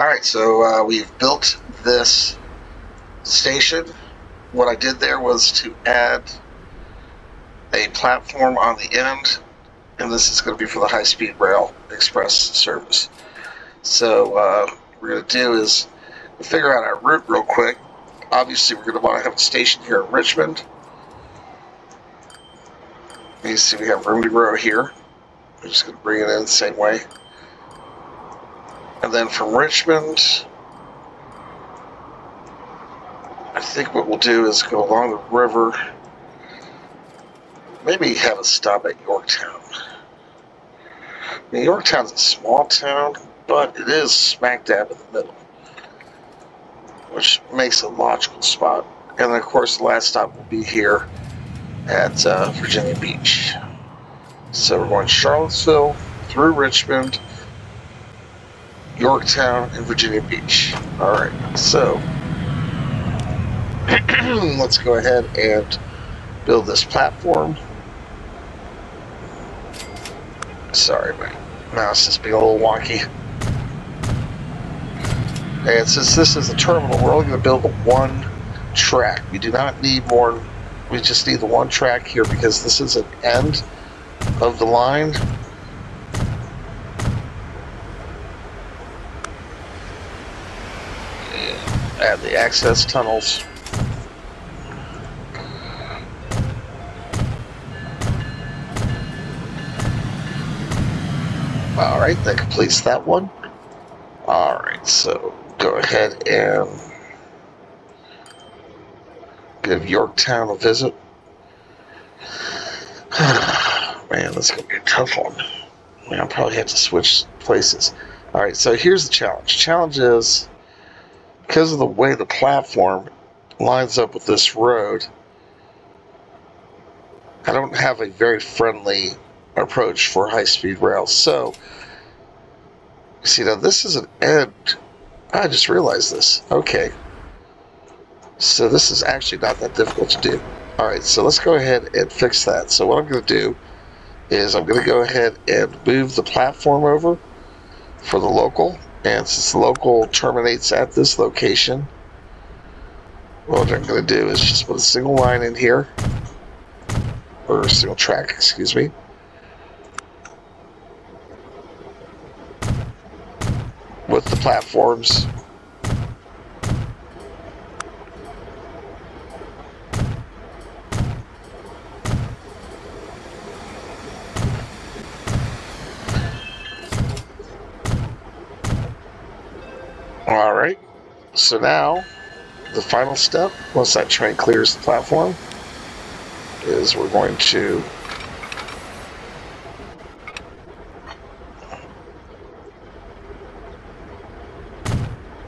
Alright, so we've built this station. What I did there was to add a platform on the end, and this is going to be for the high-speed rail express service. So what we're going to do is figure out our route real quick. Obviously, we're going to want to have a station here in Richmond. You see we have room to grow here. We're just going to bring it in the same way. And then from Richmond, I think what we'll do is go along the river, maybe have a stop at Yorktown. I mean, Yorktown's a small town, but it is smack dab in the middle, which makes a logical spot. And then, of course, the last stop will be here at Virginia Beach. So we're going Charlottesville, through Richmond, Yorktown, and Virginia Beach. Alright, so let's go ahead and build this platform. Sorry, my mouse is being a little wonky. And since this is a terminal, we're only going to build the one track. We do not need more. We just need the one track here because this is an end of the line. Add the access tunnels. Alright, that completes that one. Alright, so go ahead and give Yorktown a visit. Man, this is going to be a tough one. Man, I'll probably have to switch places. Alright, so here's the challenge. The challenge is, because of the way the platform lines up with this road, I don't have a very friendly approach for high-speed rail. So, see, now this is an end. I just realized this. Okay. So this is actually not that difficult to do. Alright, so let's go ahead and fix that. So what I'm going to do is I'm going to go ahead and move the platform over for the local. And since the local terminates at this location, what I'm going to do is just put a single line in here, or a single track, excuse me. With the platforms. Alright, so now the final step, once that train clears the platform, is we're going to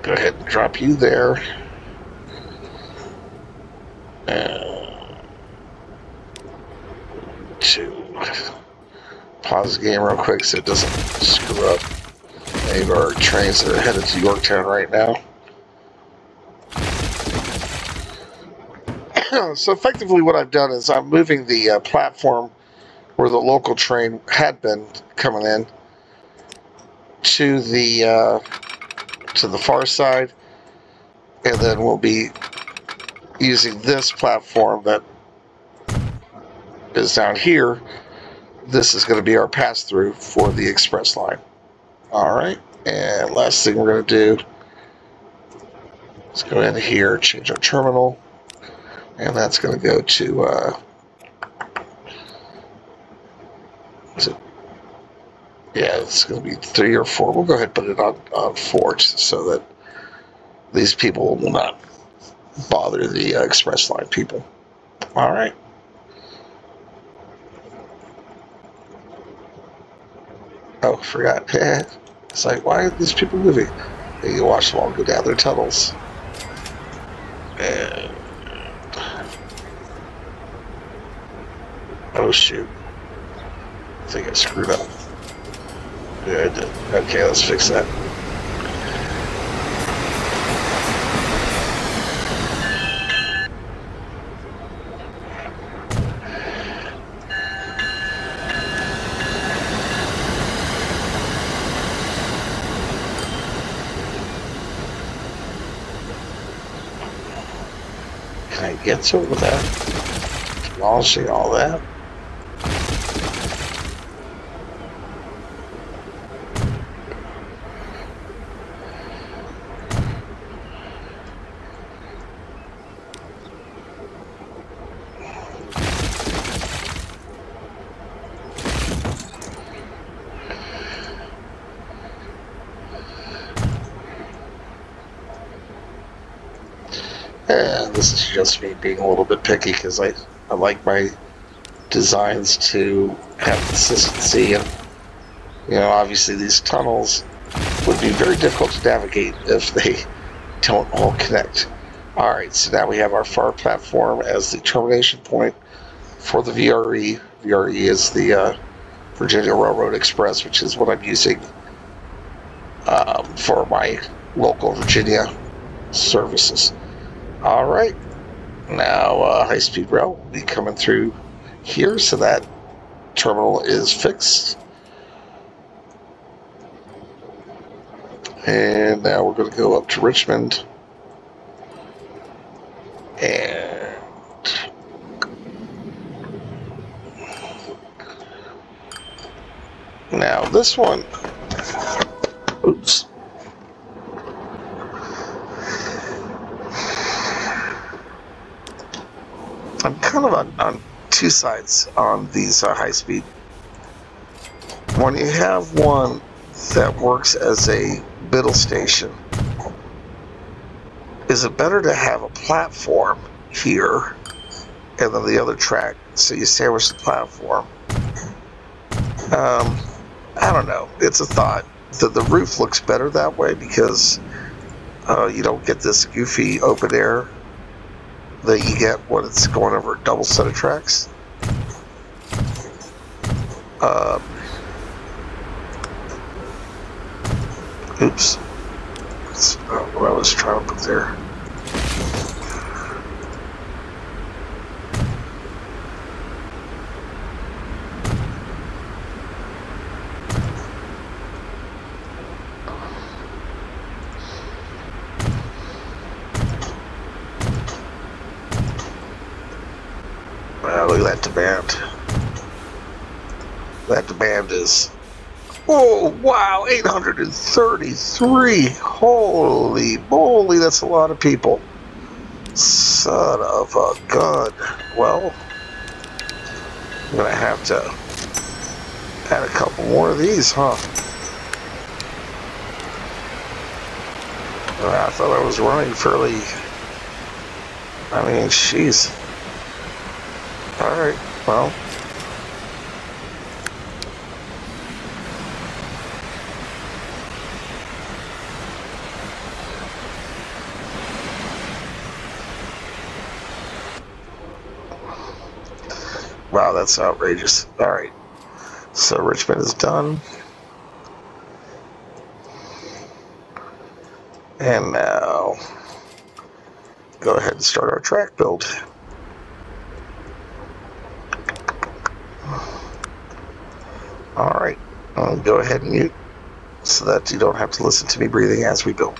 go ahead and drop you there. And to pause the game real quick so it doesn't screw up any of our trains that are headed to Yorktown right now. So effectively what I've done is I'm moving the platform where the local train had been coming in to the far side, and then we'll be using this platform that is down here. This is going to be our pass-through for the express line. Alright, and last thing we're going to do is go in here, change our terminal, and that's going to go to, yeah, it's going to be 3 or 4. We'll go ahead and put it on 4 so that these people will not bother the express line people. Alright. Oh, I forgot. It's like, why are these people moving? You can watch them all go down their tunnels. And oh shoot. I think I screwed up. Yeah, I did. Okay, let's fix that. get to it with that. Demolishing all that. And this is just me being a little bit picky because I like my designs to have consistency, and obviously these tunnels would be very difficult to navigate if they don't all connect. Alright, so now we have our FAR platform as the termination point for the VRE. VRE is the Virginia Railroad Express, which is what I'm using for my local Virginia services. Alright, now high-speed rail will be coming through here, so that terminal is fixed. And now we're going to go up to Richmond. And now this one, oops. I'm kind of on two sides on these high-speed. When you have one that works as a middle station, is it better to have a platform here and then the other track, so you sandwich the platform? I don't know. It's a thought. The roof looks better that way because you don't get this goofy open air that you get when it's going over a double set of tracks. Oops. That's not what I was trying to put there. Look at that demand. That demand is... Oh, wow, 833. Holy moly, that's a lot of people. Son of a gun. Well, I'm going to have to add a couple more of these, huh? I thought I was running fairly... I mean, jeez. Alright, well... Wow, that's outrageous. Alright, so Richmond is done. And now, go ahead and start our track build. Alright, I'll go ahead and mute so that you don't have to listen to me breathing as we build.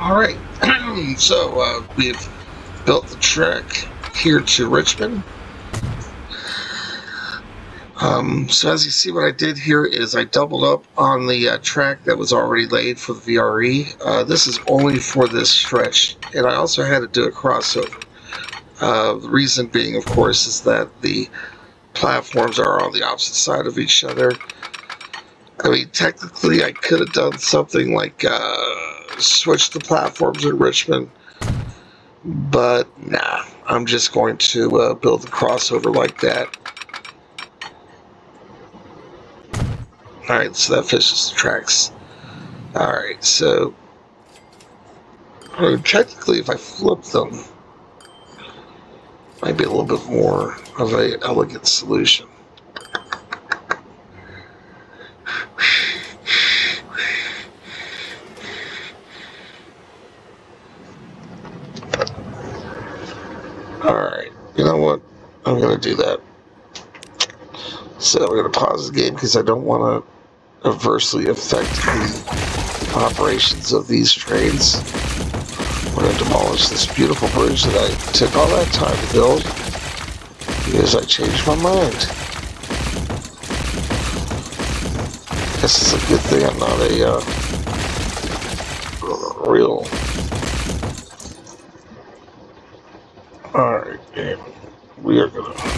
Alright, so we've built the track here to Richmond. So as you see, what I did here is I doubled up on the track that was already laid for the VRE. This is only for this stretch, and I also had to do a crossover. The reason being, of course, is that the platforms are on the opposite side of each other. I mean, technically, I could have done something like switch the platforms in Richmond, but nah, I'm just going to build the crossover like that. Alright, so that finishes the tracks. Alright, so I mean, technically, if I flip them, might be a little bit more of an elegant solution. Alright, you know what? I'm going to do that. So we're going to pause the game because I don't want to adversely affect the operations of these trains. We're going to demolish this beautiful bridge that I took all that time to build because I changed my mind. Guess it's a good thing I'm not a real... Alright, game. We are going to...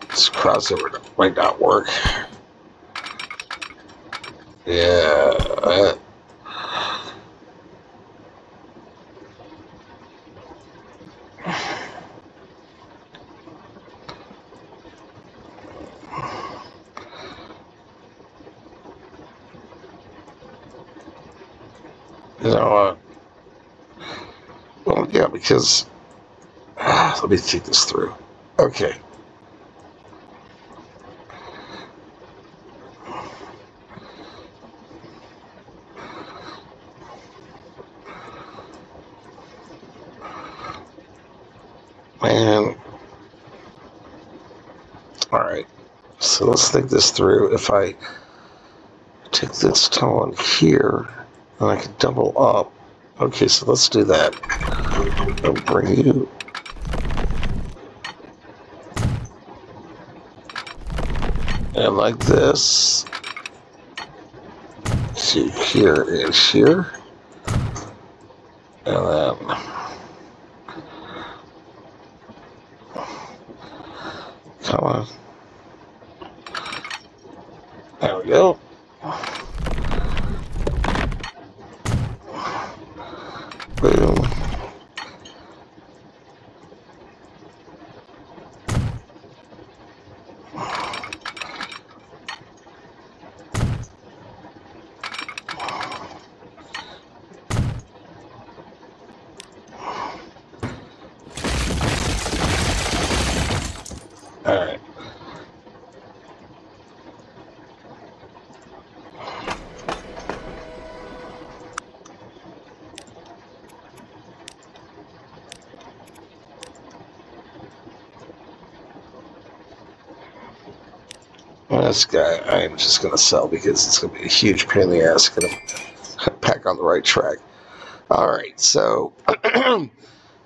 This crossover might not work. Yeah. You know well, yeah, because... let me think this through. Okay. Man. Alright. So let's think this through. If I take this tunnel in here, then I can double up. Okay, so let's do that. I'll bring you... And like this. To here and here. And then... Come on. There we go. Boom. All right. This guy, I'm just going to sell because it's going to be a huge pain in the ass. Going to pack on the right track. All right, so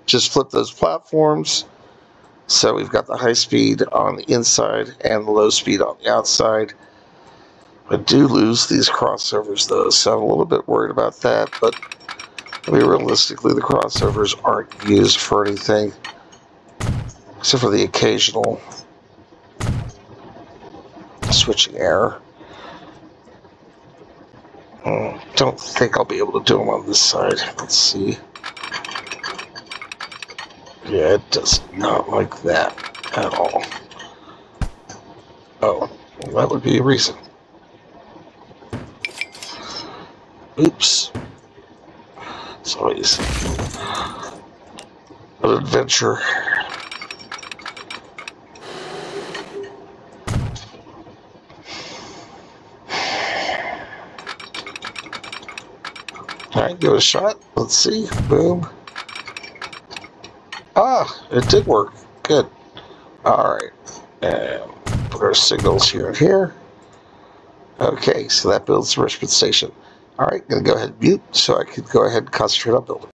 just flip those platforms. So we've got the high speed on the inside and the low speed on the outside. I do lose these crossovers though, so I'm a little bit worried about that. But I mean, realistically, the crossovers aren't used for anything except for the occasional switching error. Don't think I'll be able to do them on this side. Let's see. Yeah, it does not like that at all. Oh, well, that would be a reason. Oops. It's always an adventure. Alright, give it a shot. Let's see. Boom. Ah, it did work. Good. Alright. And put our signals here and here. Okay, so that builds the Richmond station. Alright, gonna go ahead and mute so I can go ahead and concentrate on building.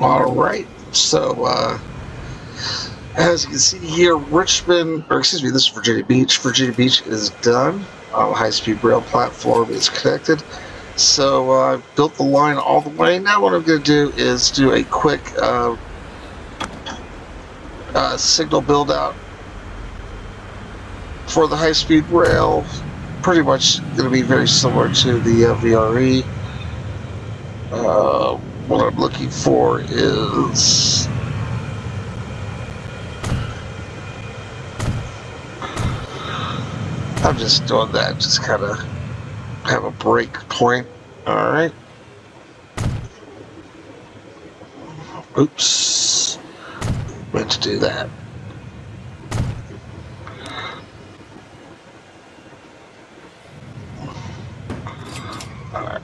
All right, so as you can see here, Richmond, or excuse me, this is Virginia Beach. Virginia Beach is done. High-speed rail platform is connected. So I've built the line all the way. Now what I'm going to do is do a quick signal build-out for the high-speed rail. Pretty much going to be very similar to the VRE. What I'm looking for is I'm just doing that, just kind of have a break point. All right. Oops. Meant to do that. All right.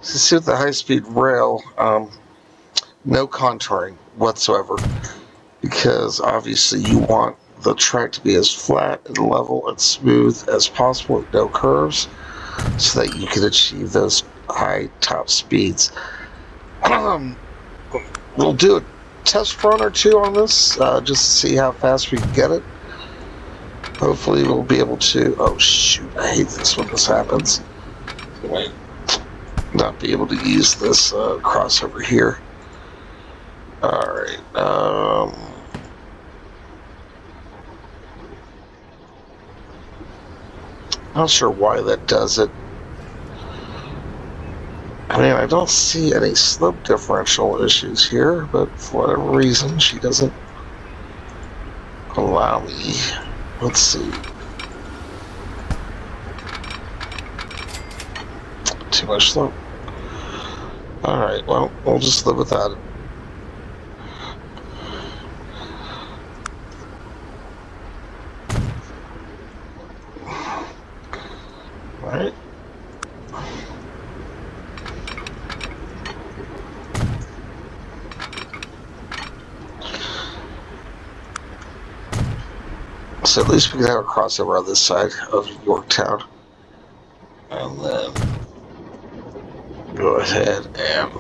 So see with the high-speed rail, no contouring whatsoever, because obviously you want the track to be as flat and level and smooth as possible with no curves, so that you can achieve those high top speeds. We'll do a test run or two on this, just to see how fast we can get it. Hopefully we'll be able to, oh shoot, I hate this when this happens. Wait, not be able to use this crossover here. Alright, not sure why that does it. I mean, I don't see any slope differential issues here, but for whatever reason, she doesn't allow me. Let's see. Too much slope. Alright, well, we'll just live without it. Alright. So at least we can have a crossover on this side of Yorktown. And then go ahead and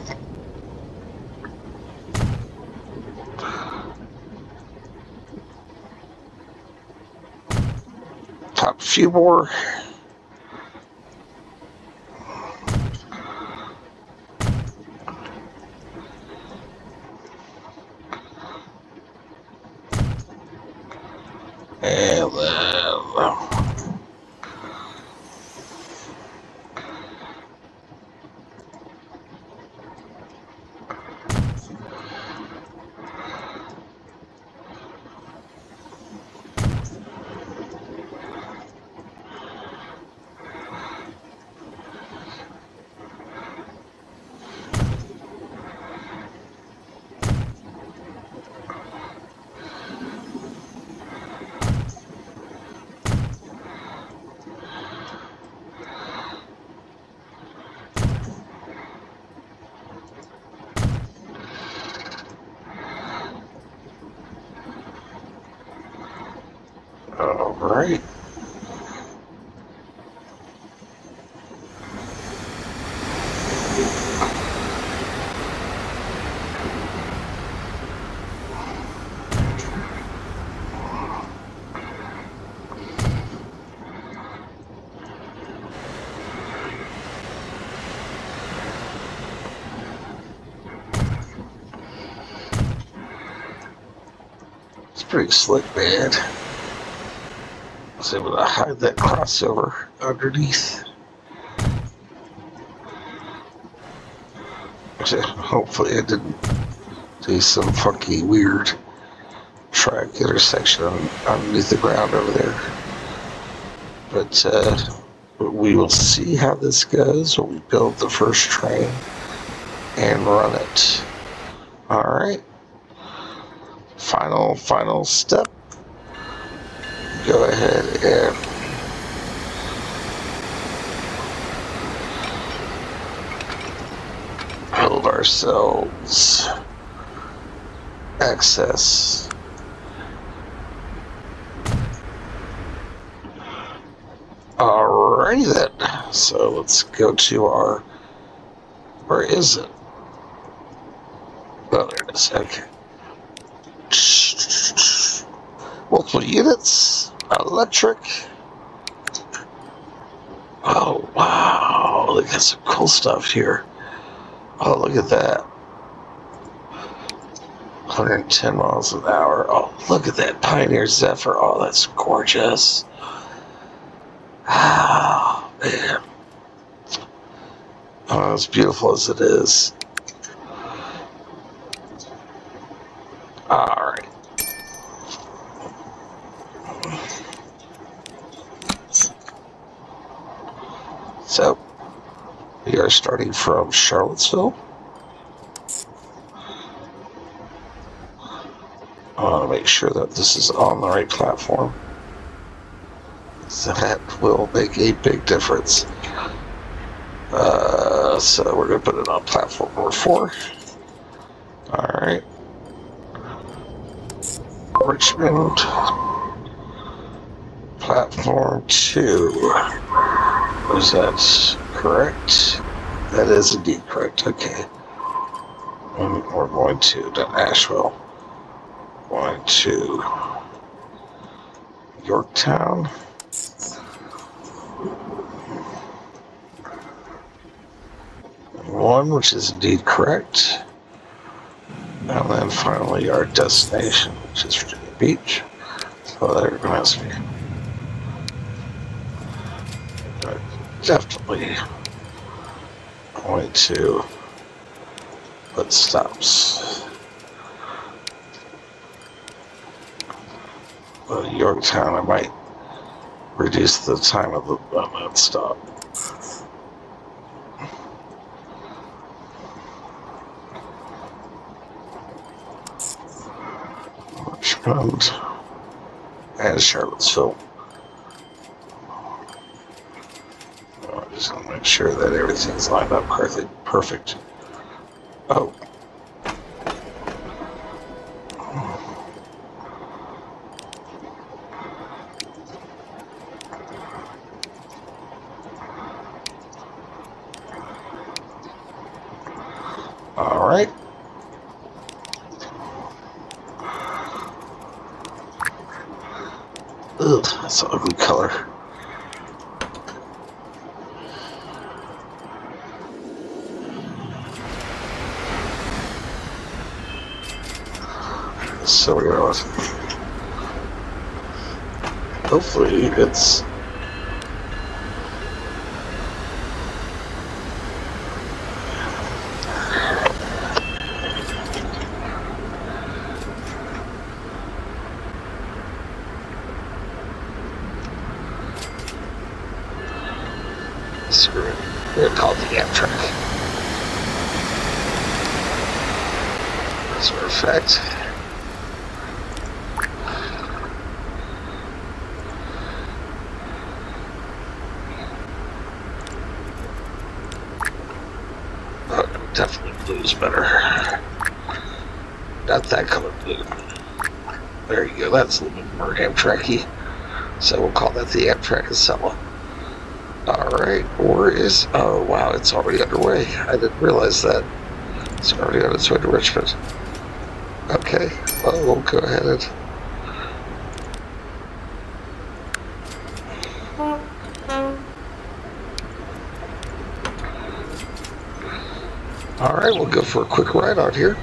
pop a few more. And then all right. It's pretty slick, man. I was able to hide that crossover underneath. Hopefully I didn't do some funky, weird track intersection underneath the ground over there. But we will see how this goes when we build the first train and run it. Alright. Final step. Go ahead and build ourselves access. Alrighty then. So let's go to our. Where is it? Oh, there it is. Okay. Multiple units. Electric. Oh, wow. They got some cool stuff here. Oh, look at that. 110 miles an hour. Oh, look at that Pioneer Zephyr. Oh, that's gorgeous. Oh, man. Oh, as beautiful as it is. All right. So, we are starting from Charlottesville. I want to make sure that this is on the right platform. So that will make a big difference. So we're going to put it on platform number 4. All right. Richmond. Platform 2. Is that correct? That is indeed correct. Okay. And we're going to Asheville. Going to Yorktown. One, which is indeed correct. And then finally our destination, which is Virginia Beach. So there it must be. Definitely going to put stops. Yorktown, I might reduce the time of that stop. Richmond and Charlottesville. I just want to make sure that everything's lined up correctly. Perfect. Oh. All right. Ugh, that's an ugly color. So we're going to hopefully it's we're called the Amtrak. As a matter of fact. Definitely blue is better. Not that color blue. There you go. That's a little bit more Amtrak-y. So we'll call that the Amtrak Acela. Alright, where is... Oh, wow, it's already underway. I didn't realize that. It's already on its way to Richmond. Okay, well, we'll go ahead and... Alright, we'll go for a quick ride out here.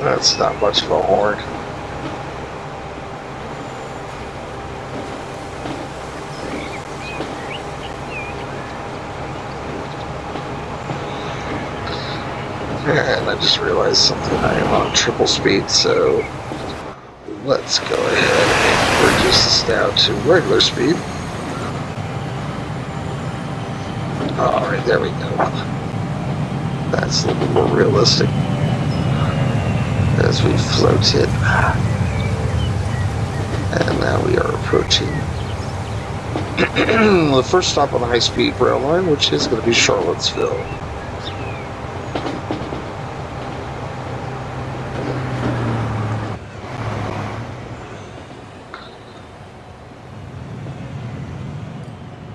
That's not much of a horn. And I just realized something. I am on triple speed, so let's go ahead and reduce this down to regular speed. Alright, there we go. That's a little bit more realistic. as we floated. And now we are approaching the first stop on the high-speed rail line, which is going to be Charlottesville.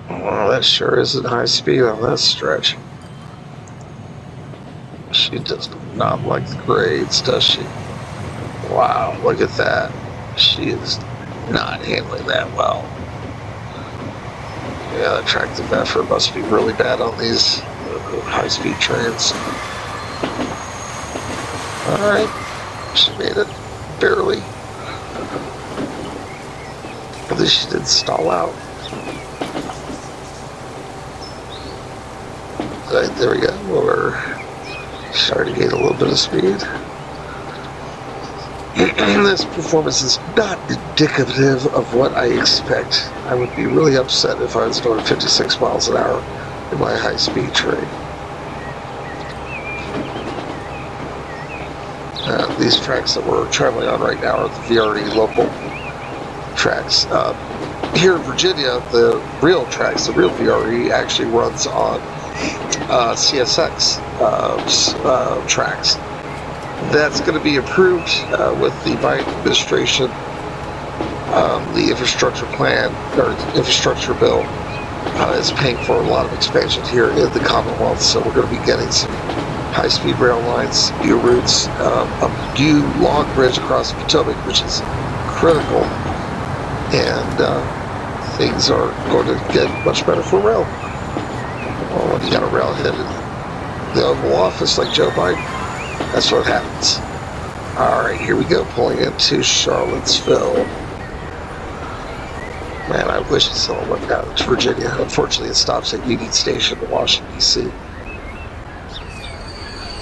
Well, that sure isn't high speed on that stretch. She does not like the grades, does she? Wow, look at that. She is not handling that well. Yeah, the tractive effort must be really bad on these high-speed trains. Alright, she made it. Barely. At least she didn't stall out. Right, there we go. We're starting to gain a little bit of speed. This performance is not indicative of what I expect. I would be really upset if I was doing 56 miles an hour in my high-speed train. These tracks that we're traveling on right now are the VRE local tracks. Here in Virginia, the real tracks, the real VRE actually runs on CSX tracks. That's going to be approved with the Biden administration, the infrastructure plan, or infrastructure bill, is paying for a lot of expansion here in the Commonwealth, so we're going to be getting some high-speed rail lines, new routes, a new long bridge across the Potomac, which is critical, and things are going to get much better for rail. Well, when you got a railhead in the Oval Office like Joe Biden, that's what happens. Alright, here we go, pulling into Charlottesville. Man, I wish someone went down to Virginia. Unfortunately, it stops at Union Station in Washington, D.C.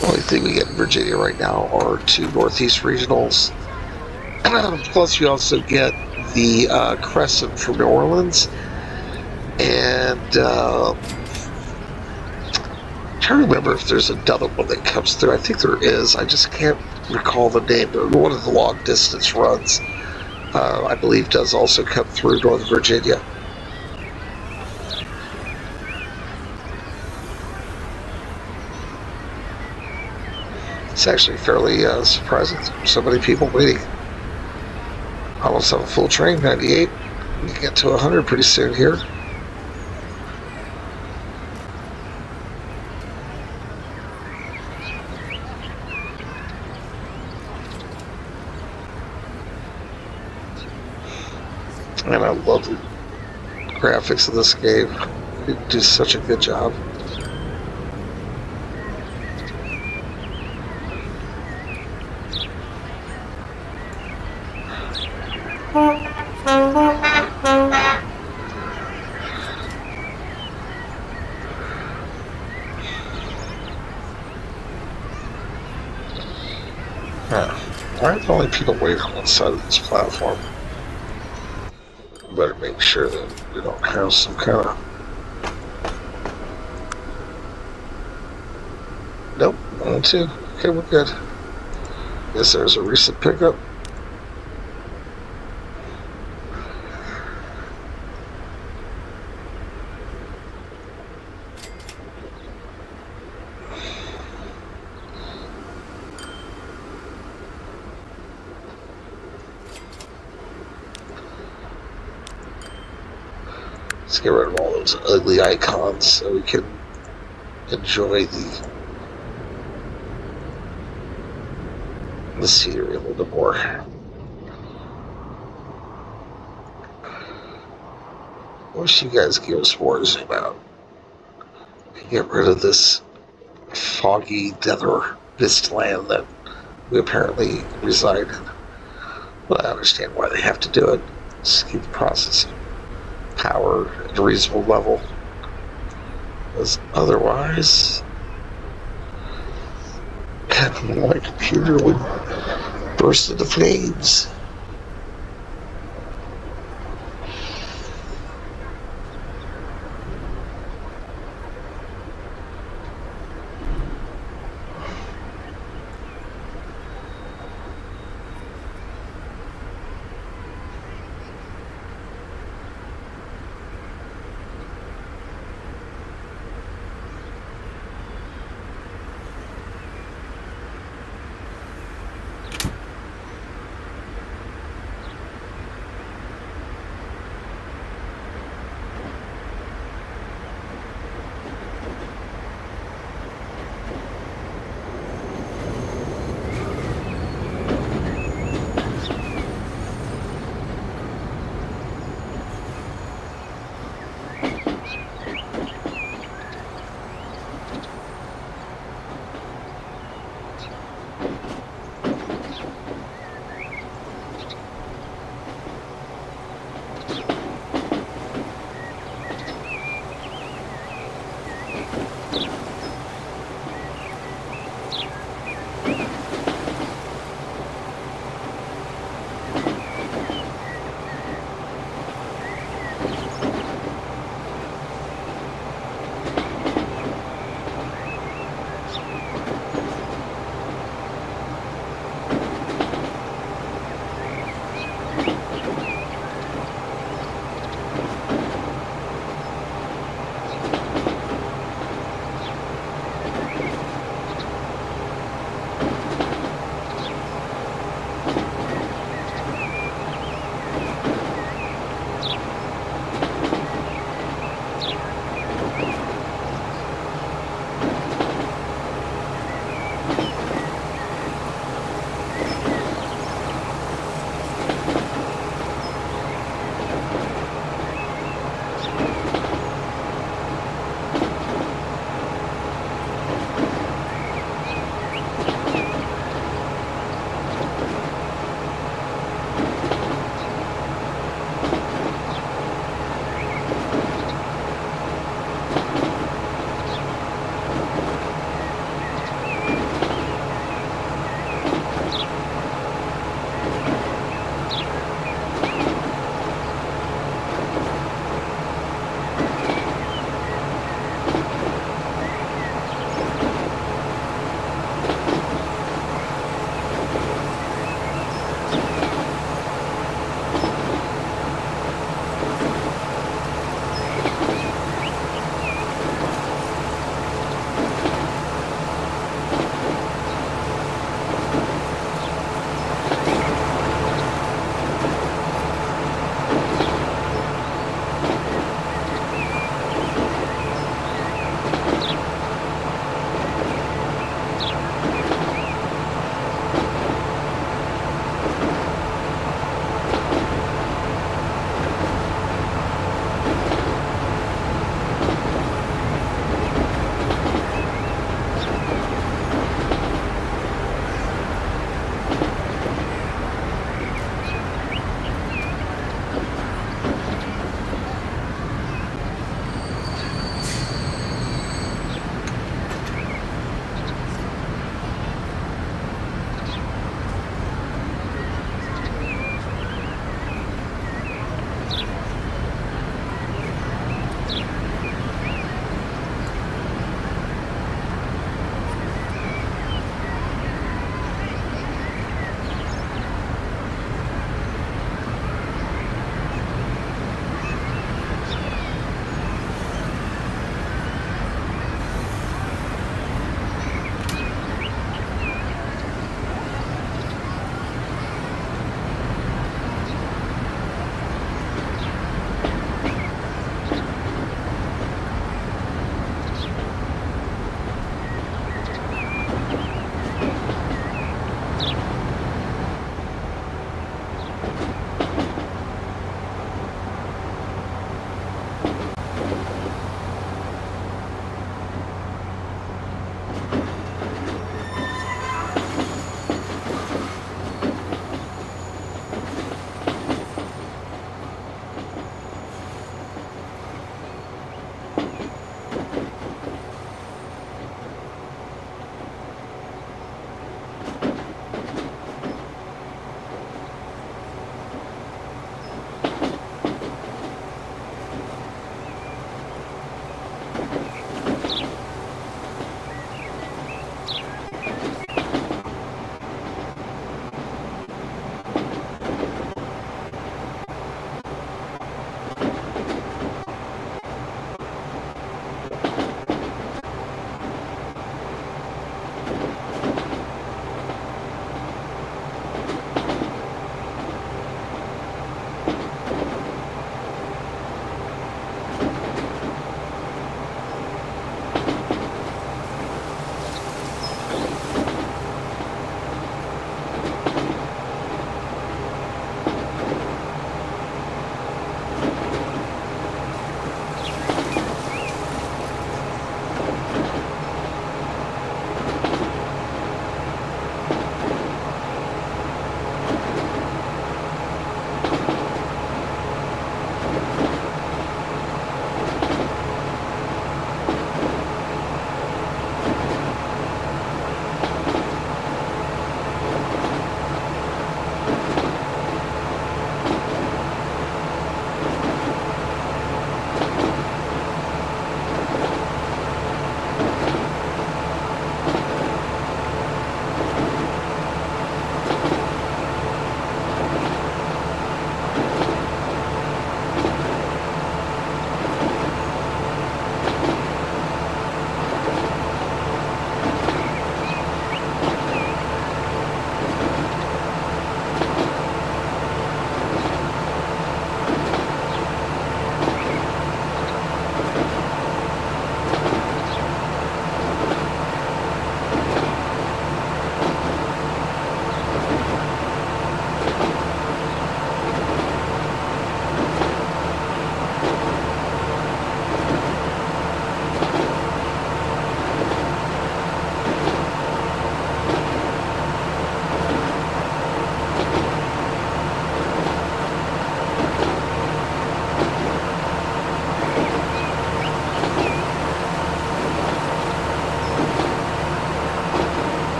The only thing we get in Virginia right now are two Northeast regionals. Plus, you also get the Crescent from New Orleans. And I'm trying to remember if there's another one that comes through. I think there is. I just can't recall the name. But one of the long distance runs, I believe, does also come through Northern Virginia. It's actually fairly surprising. So many people waiting. Almost have a full train, 98. We can get to 100 pretty soon here. And I love the graphics of this game. They do such a good job. Why are the only people waiting on one side of this platform? Better make sure that we don't have some kind of... Nope, 1, 2. Okay, we're good. Guess there's a recent pickup. Let's get rid of all those ugly icons so we can enjoy the scenery a little bit more. I wish you guys give us more to zoom out. Get rid of this foggy nether mist land that we apparently reside in. But I understand why they have to do it. Just keep the processing power at a reasonable level, because otherwise my computer would burst into flames.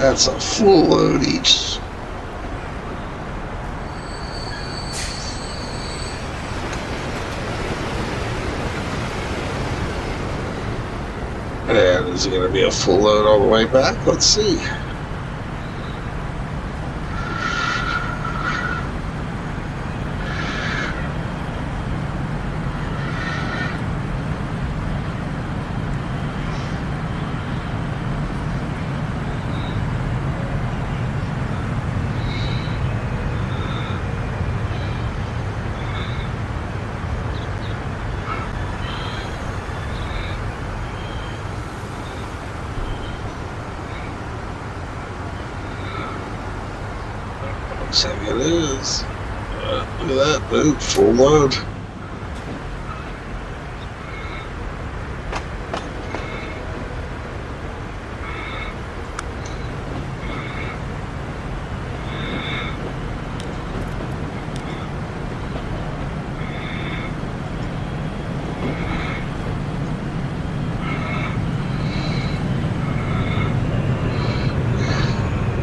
That's a full load each. And is it going to be a full load all the way back? Let's see. Looks like it is. Look at that, dude. Full load.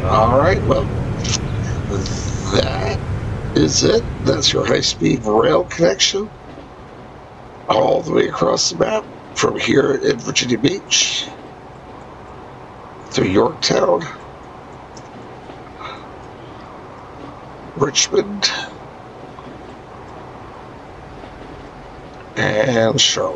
All right, well, that is it. That's your high-speed rail connection all the way across the map from here in Virginia Beach to Yorktown, Richmond, and Charlotte.